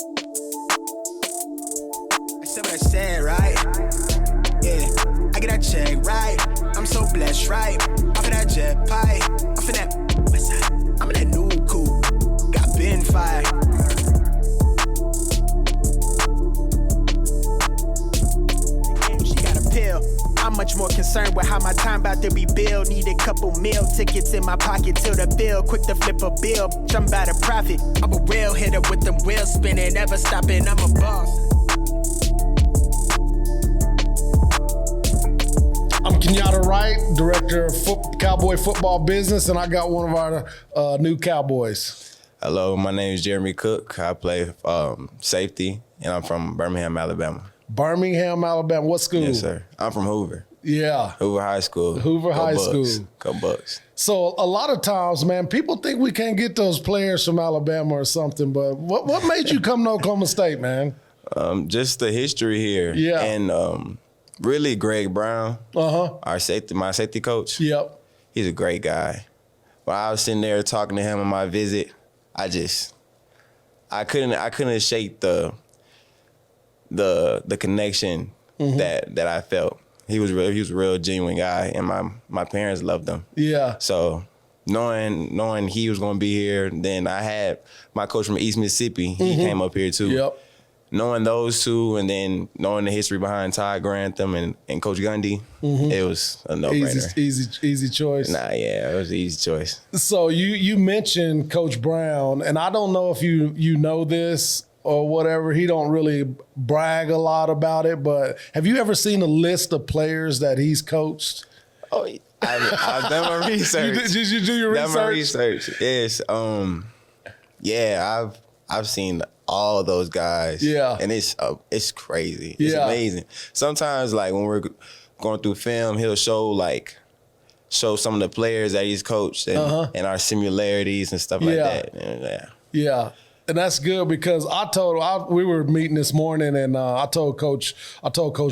I said what I said, right? Yeah, I get that check, right? I'm so blessed, right? Off of that jet pie, off of that, what's that? I'm in that new coupe, got bin fired. She got a pill. I'm much more concerned with how my time about to be billed. Need a couple meal tickets in my pocket till the bill. Quick to flip a bill, I'm about to profit. I'm a real hitter with them wheels spinning, never stopping, I'm a boss. I'm Kenyatta Wright, director of Cowboy Football business, and I got one of our new Cowboys. Hello, my name is Jeremy Cook. I play safety, and I'm from Birmingham, Alabama. Birmingham, Alabama. What school? Yes, sir. I'm from Hoover. Yeah. Hoover High School. Hoover High School. Go Bucks. So a lot of times, man, people think we can't get those players from Alabama or something, but what made you come to Oklahoma State, man? Just the history here. Yeah. And really Greg Brown, my safety coach. Yep. He's a great guy. When I was sitting there talking to him on my visit, I couldn't shake the connection that I felt. He was a real genuine guy, and my parents loved him. Yeah. So knowing he was going to be here, then I had my coach from East Mississippi. He came up here too. Yep. Knowing those two, and then knowing the history behind Ty Grantham and Coach Gundy, it was a no-brainer. Easy choice. Nah, yeah, it was an easy choice. So you mentioned Coach Brown, and I don't know if you know this or whatever. He don't really brag a lot about it, but have you ever seen a list of players that he's coached? Oh, I've done my research. Did you do your research? Done my research. Yes. Yeah, I've seen all those guys. Yeah. And it's crazy. It's amazing. Sometimes, like, when we're going through film, he'll show some of the players that he's coached and our similarities and stuff like that. And, yeah. And that's good because we were meeting this morning, and I told Coach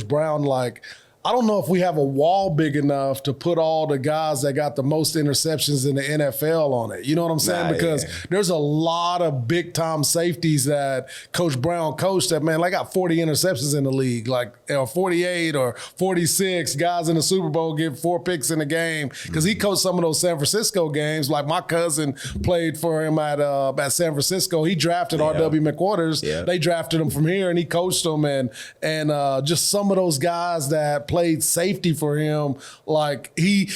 Brown, like, I don't know if we have a wall big enough to put all the guys that got the most interceptions in the NFL on it. You know what I'm saying? Because there's a lot of big time safeties that Coach Brown coached that, man, they got 40 interceptions in the league, like 48 or 46 guys in the Super Bowl get 4 picks in a game because he coached some of those San Francisco games. Like my cousin played for him at San Francisco. He drafted R.W. McWaters. Yeah. They drafted him from here, and he coached them. And just some of those guys that played safety for him, like he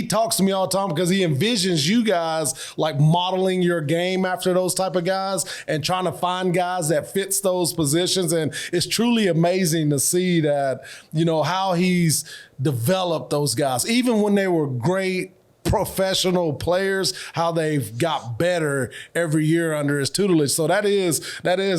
talks to me all the time because he envisions you guys like modeling your game after those type of guys and trying to find guys that fits those positions. And it's truly amazing to see that, you know, how he's developed those guys, even when they were great professional players, how they've got better every year under his tutelage. So that is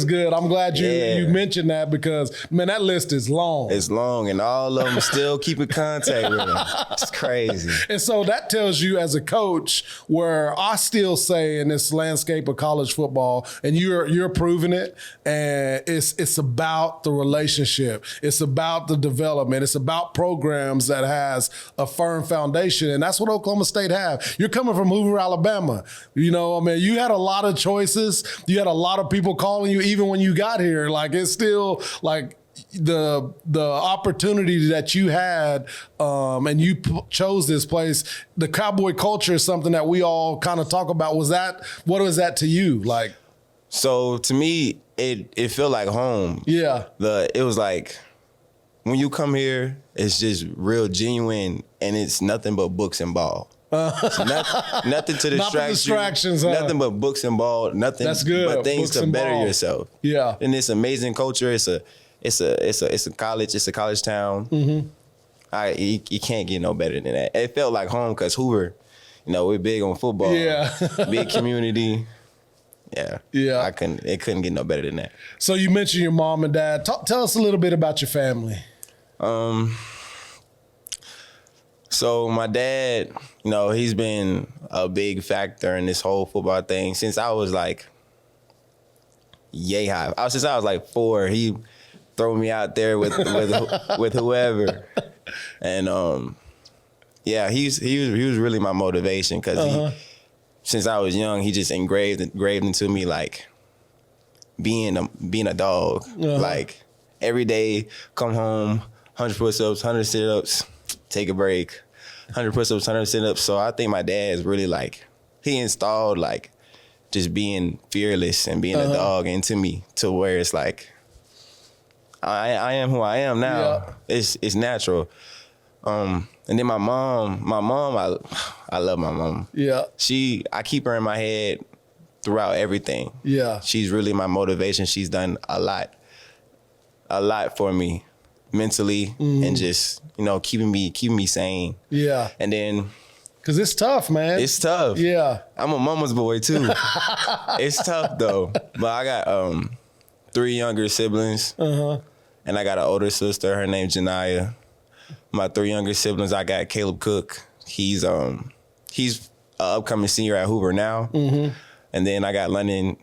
good. I'm glad you mentioned that because, man, that list is long. It's long, and all of them still keep in contact with him. It's crazy. And so that tells you as a coach, where I still say in this landscape of college football, and you're proving it, and it's about the relationship. It's about the development. It's about programs that has a firm foundation, and that's what Oklahoma State have. You're coming from Hoover, Alabama. You know, I mean, you had a lot of choices. You had a lot of people calling you even when you got here. Like, it's still like the opportunity that you had and you chose this place. The Cowboy culture is something that we all kind of talk about. What was that to you? Like, so to me, it felt like home. Yeah. It was like, when you come here, it's just real genuine, and it's nothing but books and ball. Nothing to distract you. Nothing but books and ball. Nothing. That's good. But things books to better ball. yourself. Yeah. And it's amazing culture. It's a college. It's a college town. Mm-hmm. You can't get no better than that. It felt like home because Hoover, you know, we're big on football. Yeah. Big community. Yeah. It couldn't get no better than that. So you mentioned your mom and dad. Tell us a little bit about your family. So my dad, you know, he's been a big factor in this whole football thing since I was like yay high. Since I was like 4, he throw me out there with whoever, and he was really my motivation because since I was young, he just engraved into me like being a dog. Like every day, come home, 100 push-ups, 100 sit-ups, take a break, 100 push-ups, 100 sit-ups. So I think my dad is really like, he installed like just being fearless and being a dog into me to where it's like, I am who I am now. Yeah. It's natural. And then my mom, I love my mom. Yeah. I keep her in my head throughout everything. Yeah. She's really my motivation. She's done a lot for me mentally and just, keeping me sane. Yeah. And then, cause it's tough, man. It's tough. Yeah. I'm a mama's boy too. It's tough though. But I got 3 younger siblings. And I got an older sister. Her name's Janiyah. My 3 younger siblings, I got Caleb Cook. He's an upcoming senior at Hoover now. And then I got London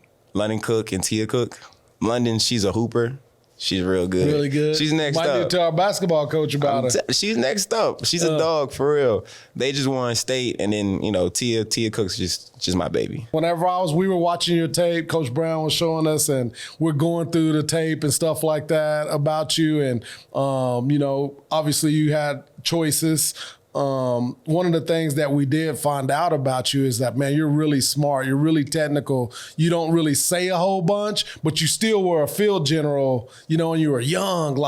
Cook and Tia Cook. London, she's a hooper. She's real good. Really good. She's next up. Might need to tell our basketball coach about her. She's next up. She's a dog for real. They just won state, and then Tia Cook's just my baby. Whenever we were watching your tape, Coach Brown was showing us, and we're going through the tape and stuff like that about you, and obviously you had choices. One of the things that we did find out about you is that, man, you're really smart. You're really technical. You don't really say a whole bunch, but you still were a field general, and you were young,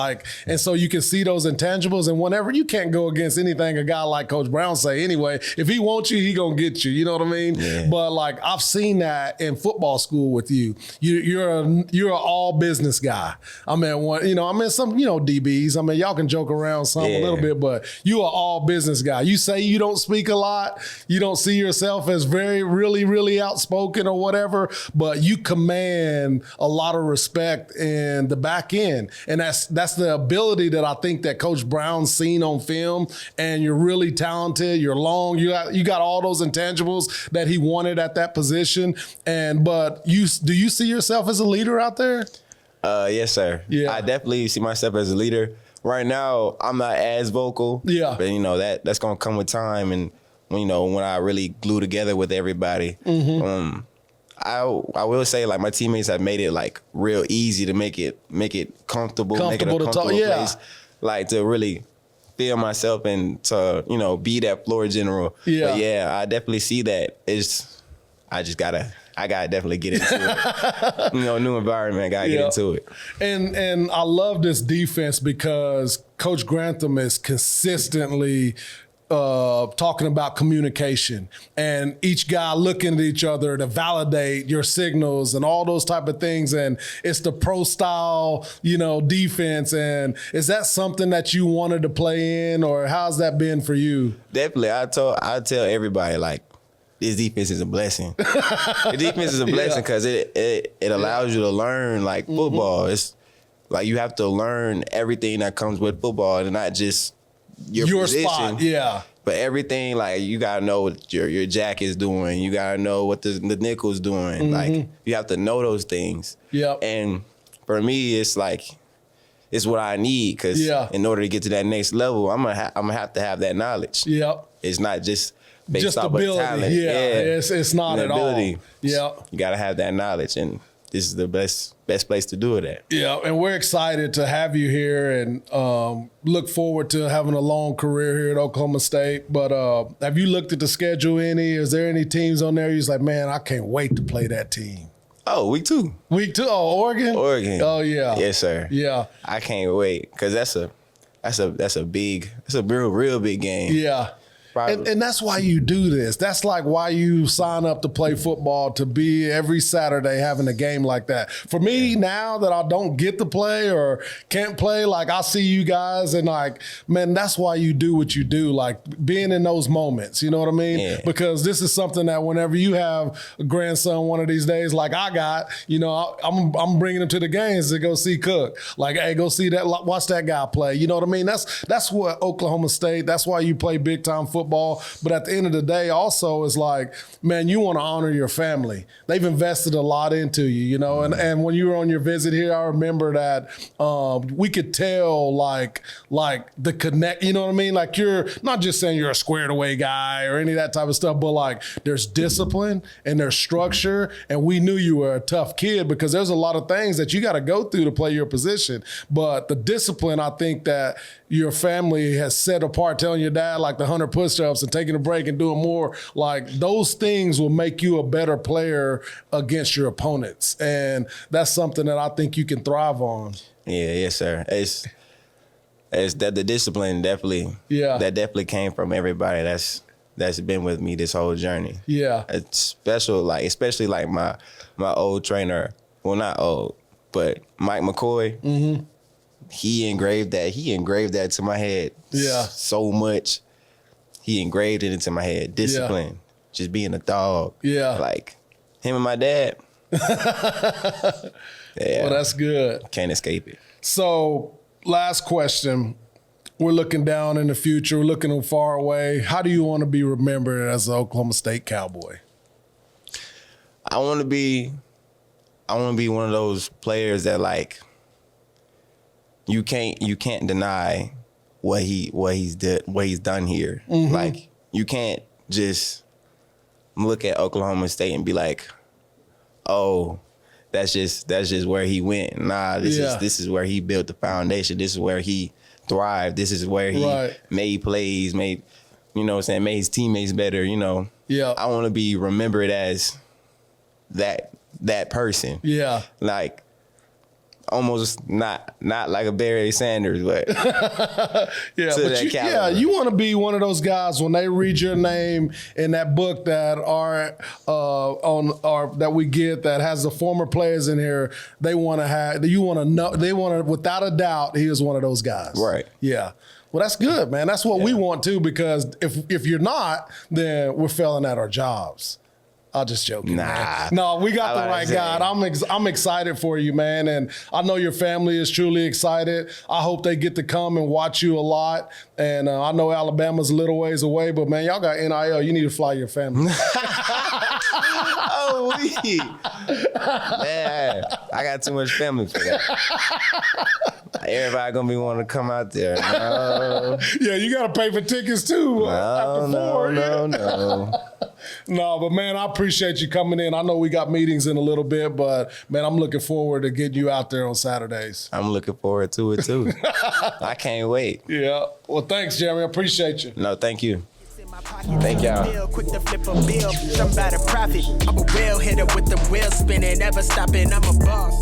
and so you can see those intangibles. And whenever you can't go against anything a guy like Coach Brown say anyway, if he wants you, he gonna get you. You know what I mean? Yeah. But I've seen that in football school with you. You're an all business guy. Some DBs. Y'all can joke around some a little bit, but you are all business guy. You say you don't speak a lot. You don't see yourself as really, really outspoken or whatever, but you command a lot of respect in the back end. And that's the ability that I think that Coach Brown's seen on film. And you're really talented. You're long. You got all those intangibles that he wanted at that position. But do you see yourself as a leader out there? Yes, sir. Yeah. I definitely see myself as a leader. Right now, I'm not as vocal. Yeah. But that's gonna come with time, and when I really glue together with everybody. I will say my teammates have made it real easy to make it comfortable, make it a comfortable place, to really feel myself and to be that floor general. Yeah. But yeah, I definitely see that. I gotta definitely get into it. New environment, gotta get into it. And I love this defense because Coach Grantham is consistently talking about communication and each guy looking at each other to validate your signals and all those type of things. And it's the pro style, defense. And is that something that you wanted to play in, or how's that been for you? Definitely. I tell everybody this defense is a blessing. The defense is a blessing because it allows you to learn football. It's you have to learn everything that comes with football and not just your position. Spot. Yeah. But everything, you gotta know what your jack is doing. You gotta know what the nickel's doing. You have to know those things. Yeah. And for me, it's it's what I need because in order to get to that next level, I'm gonna have to have that knowledge. Yep. It's not just based just off ability. of talent. It's not at ability. all. Yeah. You gotta have that knowledge, and this is the best place to do it at. Yeah, and we're excited to have you here and look forward to having a long career here at Oklahoma State. But have you looked at the schedule any? Is there any teams on there you're man, I can't wait to play that team? Oh, week 2. Week 2? Oh, Oregon? Oregon. Oh, yeah. Yes, sir. Yeah. I can't wait because that's a real big game. Yeah. And that's why you do this. That's why you sign up to play football, to be every Saturday having a game like that. For me, now that I don't get to play or can't play, I see you guys and man, that's why you do what you do, being in those moments, you know what I mean? Yeah. Because this is something that whenever you have a grandson one of these days, I got, I'm bringing him to the games to go see Cook. Hey, go see that, watch that guy play. You know what I mean? That's what Oklahoma State, that's why you play big time football. football. But at the end of the day, also, it's like, man, you want to honor your family. They've invested a lot into you, you know. And when you were on your visit here, I remember that we could tell like the connect. You know what I mean? Like, you're not just saying you're a squared away guy or any of that type of stuff, but like there's discipline and there's structure. And we knew you were a tough kid because there's a lot of things that you got to go through to play your position. But the discipline, I think that your family has set apart, telling your dad like the 100 push-ups and taking a break and doing more, like those things will make you a better player against your opponents. And that's something that I think you can thrive on. Yeah, yes, sir. It's that the discipline definitely came from everybody that's been with me this whole journey. Yeah. It's special, like, especially like my old trainer, well, not old, but Mike McCoy. Mm-hmm. He engraved that to my head so much. He engraved it into my head. Discipline, just being a dog. Yeah. Like him and my dad. Well, that's good. Can't escape it. So, last question. We're looking down in the future. We're looking far away. How do you want to be remembered as an Oklahoma State Cowboy? I want to be one of those players that, like, you can't deny what he's done here. Mm-hmm. Like, you can't just look at Oklahoma State and be like, oh, that's just where he went. Nah, this is where he built the foundation. This is where he thrived. This is where he made plays, made his teammates better, you know. Yeah. I want to be remembered as that person. Yeah. Like, almost not like a Barry Sanders, but you want to be one of those guys when they read your name in that book that that we get that has the former players in here. They want to know without a doubt he is one of those guys. Right. Yeah. Well, that's good, man. That's what we want too, because if you're not, then we're failing at our jobs. I'm just joking. Nah. Man. No, we got the right guy. I'm excited for you, man. And I know your family is truly excited. I hope they get to come and watch you a lot. And I know Alabama's a little ways away, but, man, y'all got NIL. You need to fly your family. Man, I got too much family for that. Everybody going to be wanting to come out there. No. Yeah, you got to pay for tickets, too. No. No, but, man, I appreciate you coming in. I know we got meetings in a little bit, but, man, I'm looking forward to getting you out there on Saturdays. I'm looking forward to it, too. I can't wait. Yeah. Well, thanks, Jeremy. I appreciate you. No, thank you. Thank y'all. Quick to flip a bill, jump out of profit. I'm a real hitter with the wheel spinning, never stopping. I'm a boss.